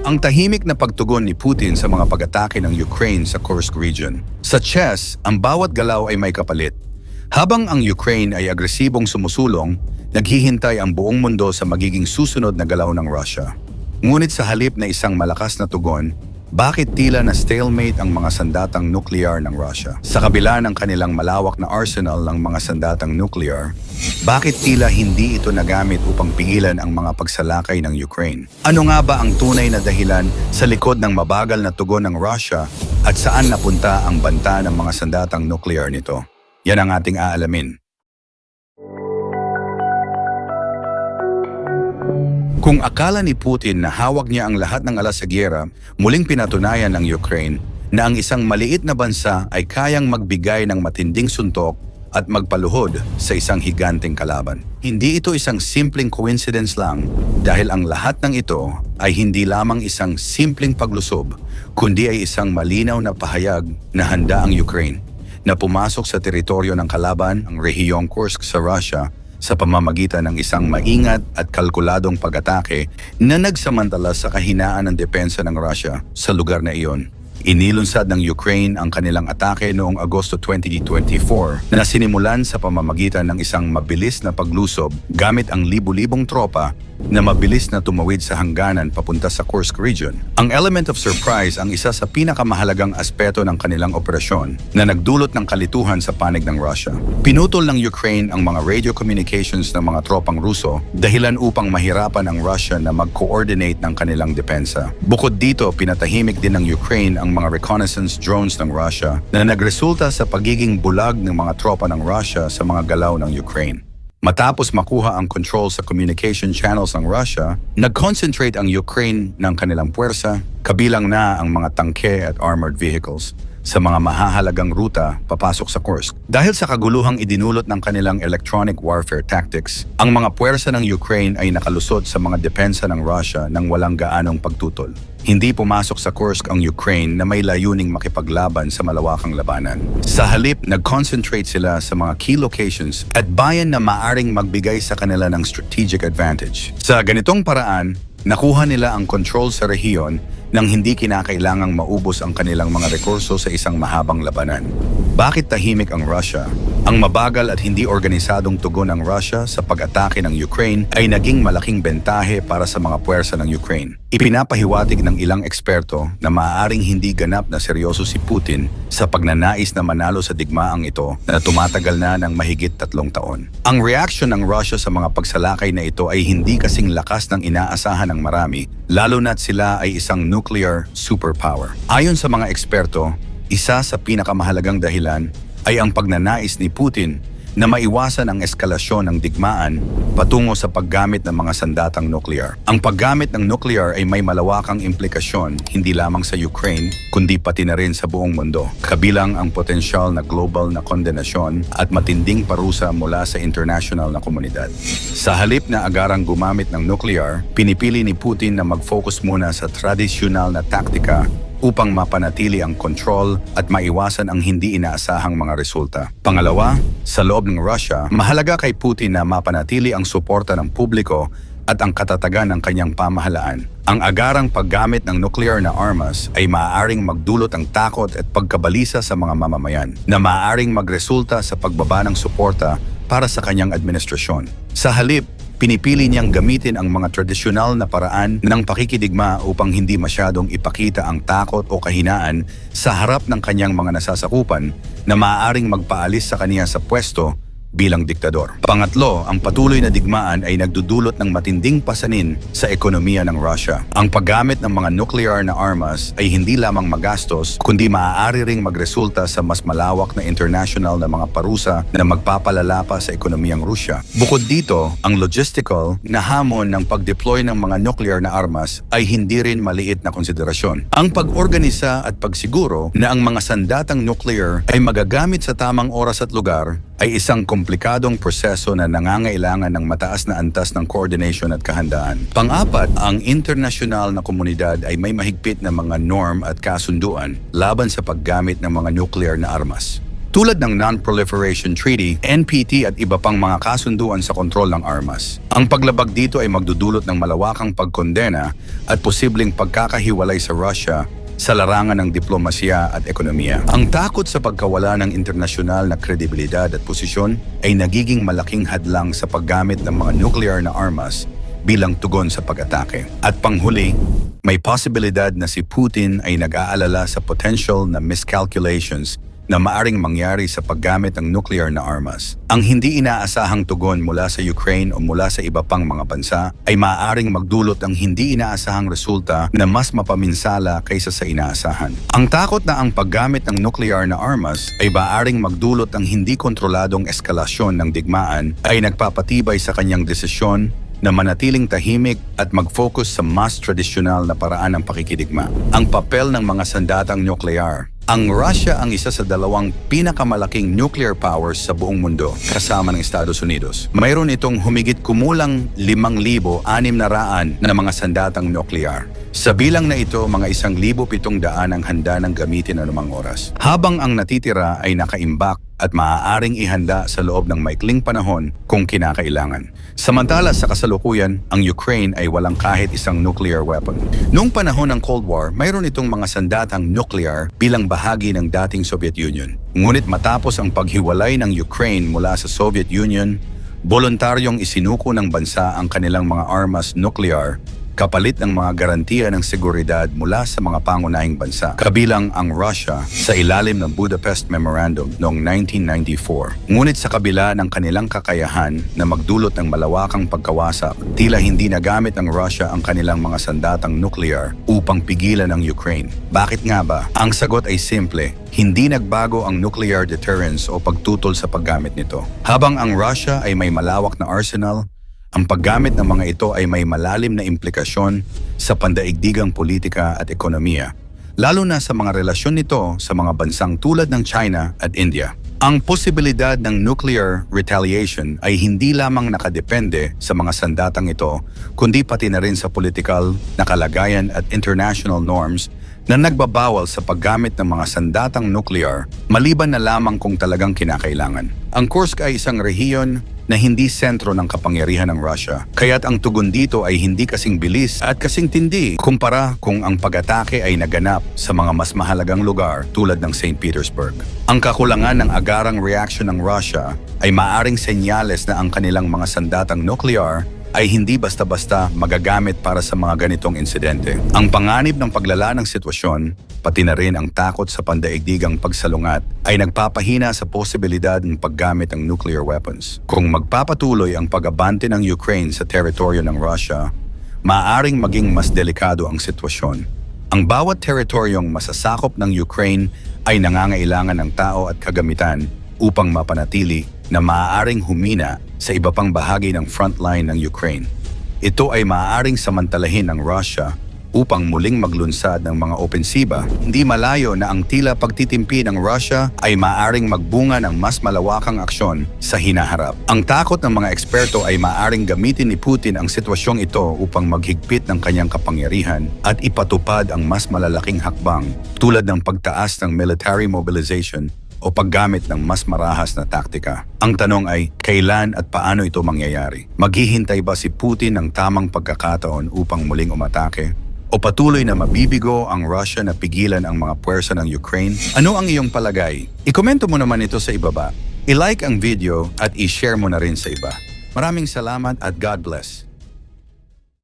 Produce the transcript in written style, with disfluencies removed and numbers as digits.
Ang tahimik na pagtugon ni Putin sa mga pag-atake ng Ukraine sa Kursk region. Sa chess, ang bawat galaw ay may kapalit. Habang ang Ukraine ay agresibong sumusulong, naghihintay ang buong mundo sa magiging susunod na galaw ng Russia. Ngunit sa halip na isang malakas na tugon, bakit tila na stalemate ang mga sandatang nuklear ng Russia? Sa kabila ng kanilang malawak na arsenal ng mga sandatang nuklear, bakit tila hindi ito nagamit upang pigilan ang mga pagsalakay ng Ukraine? Ano nga ba ang tunay na dahilan sa likod ng mabagal na tugon ng Russia at saan napunta ang banta ng mga sandatang nuklear nito? Yan ang ating aalamin. Kung akala ni Putin na hawak niya ang lahat ng alas sa giyera, muling pinatunayan ng Ukraine na ang isang maliit na bansa ay kayang magbigay ng matinding suntok at magpaluhod sa isang higanteng kalaban. Hindi ito isang simpleng coincidence lang dahil ang lahat ng ito ay hindi lamang isang simpleng paglusob, kundi ay isang malinaw na pahayag na handa ang Ukraine na pumasok sa teritoryo ng kalaban, ang rehiyong Kursk sa Russia, sa pamamagitan ng isang maingat at kalkuladong pag-atake na nagsamantala sa kahinaan ng depensa ng Russia sa lugar na iyon. Inilunsad ng Ukraine ang kanilang atake noong Agosto 2024 na sinimulan sa pamamagitan ng isang mabilis na paglusob gamit ang libu-libong tropa na mabilis na tumawid sa hangganan papunta sa Kursk region. Ang element of surprise ang isa sa pinakamahalagang aspeto ng kanilang operasyon na nagdulot ng kalituhan sa panig ng Russia. Pinutol ng Ukraine ang mga radio communications ng mga tropang Ruso dahilan upang mahirapan ang Russia na mag-coordinate ng kanilang depensa. Bukod dito, pinatahimik din ng Ukraine ang mga reconnaissance drones ng Russia na nagresulta sa pagiging bulag ng mga tropa ng Russia sa mga galaw ng Ukraine. Matapos makuha ang control sa communication channels ng Russia, nag-concentrate ang Ukraine ng kanilang puwersa, kabilang na ang mga tangke at armored vehicles, sa mga mahahalagang ruta papasok sa Kursk. Dahil sa kaguluhang idinulot ng kanilang electronic warfare tactics, ang mga puwersa ng Ukraine ay nakalusot sa mga depensa ng Russia nang walang gaanong pagtutol. Hindi pumasok sa Kursk ang Ukraine na may layuning makipaglaban sa malawakang labanan. Sa halip, nag-concentrate sila sa mga key locations at bayan na maaring magbigay sa kanila ng strategic advantage. Sa ganitong paraan, nakuha nila ang control sa rehiyon nang hindi kinakailangang maubos ang kanilang mga rekurso sa isang mahabang labanan. Bakit tahimik ang Russia? Ang mabagal at hindi organisadong tugon ng Russia sa pag-atake ng Ukraine ay naging malaking bentahe para sa mga puwersa ng Ukraine. Ipinapahiwatig ng ilang eksperto na maaaring hindi ganap na seryoso si Putin sa pagnanais na manalo sa digmaang ito na tumatagal na ng mahigit 3 taon. Ang reaksyon ng Russia sa mga pagsalakay na ito ay hindi kasing lakas ng inaasahan ng marami, lalo na't sila ay isang nuclear superpower. Ayon sa mga eksperto, isa sa pinakamahalagang dahilan ay ang pagnanais ni Putin na maiwasan ang eskalasyon ng digmaan patungo sa paggamit ng mga sandatang nuklear. Ang paggamit ng nuclear ay may malawakang implikasyon hindi lamang sa Ukraine, kundi pati na rin sa buong mundo, kabilang ang potensyal na global na kondenasyon at matinding parusa mula sa international na komunidad. Sa halip na agarang gumamit ng nuclear, pinipili ni Putin na mag-focus muna sa tradisyonal na taktika upang mapanatili ang control at maiwasan ang hindi inaasahang mga resulta. Pangalawa, sa loob ng Russia, mahalaga kay Putin na mapanatili ang suporta ng publiko at ang katatagan ng kanyang pamahalaan. Ang agarang paggamit ng nuclear na armas ay maaaring magdulot ng takot at pagkabalisa sa mga mamamayan na maaaring magresulta sa pagbaba ng suporta para sa kanyang administrasyon. Sa halip, pinipili niyang gamitin ang mga tradisyonal na paraan ng pakikidigma upang hindi masyadong ipakita ang takot o kahinaan sa harap ng kanyang mga nasasakupan na maaaring magpaalis sa kaniya sa pwesto bilang diktador. Pangatlo, ang patuloy na digmaan ay nagdudulot ng matinding pasanin sa ekonomiya ng Russia. Ang paggamit ng mga nuclear na armas ay hindi lamang magastos, kundi maaari ring magresulta sa mas malawak na international na mga parusa na magpapalala pa sa ekonomiyang Rusya. Bukod dito, ang logistical na hamon ng pag-deploy ng mga nuclear na armas ay hindi rin maliit na konsiderasyon. Ang pag-organisa at pagsiguro na ang mga sandatang nuclear ay magagamit sa tamang oras at lugar ay isang komplikadong proseso na nangangailangan ng mataas na antas ng coordination at kahandaan. Pang-apat, ang internasyonal na komunidad ay may mahigpit na mga norm at kasunduan laban sa paggamit ng mga nuclear na armas. tulad ng Non-Proliferation Treaty, NPT at iba pang mga kasunduan sa kontrol ng armas. Ang paglabag dito ay magdudulot ng malawakang pagkondena at posibleng pagkakahiwalay sa Russia sa larangan ng diplomasya at ekonomiya. Ang takot sa pagkawala ng internasyonal na kredibilidad at posisyon ay nagiging malaking hadlang sa paggamit ng mga nuclear na armas bilang tugon sa pag-atake. At panghuli, may posibilidad na si Putin ay nag-aalala sa potential na miscalculations na maaring mangyari sa paggamit ng nuclear na armas. Ang hindi inaasahang tugon mula sa Ukraine o mula sa iba pang mga bansa ay maaaring magdulot ng hindi inaasahang resulta na mas mapaminsala kaysa sa inaasahan. Ang takot na ang paggamit ng nuclear na armas ay maaaring magdulot ng hindi kontroladong eskalasyon ng digmaan ay nagpapatibay sa kanyang desisyon na manatiling tahimik at mag-focus sa mas tradisyonal na paraan ng pakikidigma. Ang papel ng mga sandatang nuklear. Ang Russia ang isa sa dalawang pinakamalaking nuclear powers sa buong mundo kasama ng Estados Unidos. Mayroon itong humigit kumulang 5,600 na mga sandatang nuklear. Sa bilang na ito, mga 1,700 ang handa ng gamitin anumang oras. Habang ang natitira ay nakaimbak at maaaring ihanda sa loob ng maikling panahon kung kinakailangan. Samantala sa kasalukuyan, ang Ukraine ay walang kahit isang nuclear weapon. Noong panahon ng Cold War, mayroon itong mga sandatang nuclear bilang bahagi ng dating Soviet Union. Ngunit matapos ang paghiwalay ng Ukraine mula sa Soviet Union, voluntaryong isinuko ng bansa ang kanilang mga armas nuclear kapalit ng mga garantiya ng seguridad mula sa mga pangunahing bansa, kabilang ang Russia sa ilalim ng Budapest Memorandum noong 1994. Ngunit sa kabila ng kanilang kakayahan na magdulot ng malawakang pagkawasak, tila hindi nagamit ng Russia ang kanilang mga sandatang nuclear upang pigilan ang Ukraine. Bakit nga ba? Ang sagot ay simple. Hindi nagbago ang nuclear deterrence o pagtutol sa paggamit nito. Habang ang Russia ay may malawak na arsenal, ang paggamit ng mga ito ay may malalim na implikasyon sa pandaigdigang politika at ekonomiya, lalo na sa mga relasyon nito sa mga bansang tulad ng China at India. Ang posibilidad ng nuclear retaliation ay hindi lamang nakadepende sa mga sandatang ito, kundi pati na rin sa politikal na kalagayan at international norms na nagbabawal sa paggamit ng mga sandatang nuclear maliban na lamang kung talagang kinakailangan. Ang Kursk ay isang rehiyon na hindi sentro ng kapangyarihan ng Russia, kaya't ang tugon dito ay hindi kasing bilis at kasing tindi kumpara kung ang pag-atake ay naganap sa mga mas mahalagang lugar tulad ng St. Petersburg. Ang kakulangan ng agarang reaction ng Russia ay maaring senyales na ang kanilang mga sandatang nuclear ay hindi basta-basta magagamit para sa mga ganitong insidente. Ang panganib ng paglala ng sitwasyon, pati na rin ang takot sa pandaigdigang pagsalungat, ay nagpapahina sa posibilidad ng paggamit ng nuclear weapons. Kung magpapatuloy ang pag-abante ng Ukraine sa teritoryo ng Russia, maaaring maging mas delikado ang sitwasyon. Ang bawat teritoryong masasakop ng Ukraine ay nangangailangan ng tao at kagamitan upang mapanatili na maaaring humina sa iba pang bahagi ng frontline ng Ukraine. Ito ay maaaring samantalahin ng Russia upang muling maglunsad ng mga opensiba. Hindi malayo na ang tila pagtitimpi ng Russia ay maaaring magbunga ng mas malawakang aksyon sa hinaharap. Ang takot ng mga eksperto ay maaaring gamitin ni Putin ang sitwasyong ito upang maghigpit ng kanyang kapangyarihan at ipatupad ang mas malalaking hakbang tulad ng pagtaas ng military mobilization o paggamit ng mas marahas na taktika. Ang tanong ay, kailan at paano ito mangyayari? Maghihintay ba si Putin ng tamang pagkakataon upang muling umatake? O patuloy na mabibigo ang Russia na pigilan ang mga puwersa ng Ukraine? Ano ang iyong palagay? Ikomento mo naman ito sa ibaba. I-like ang video at i-share mo na rin sa iba. Maraming salamat at God bless.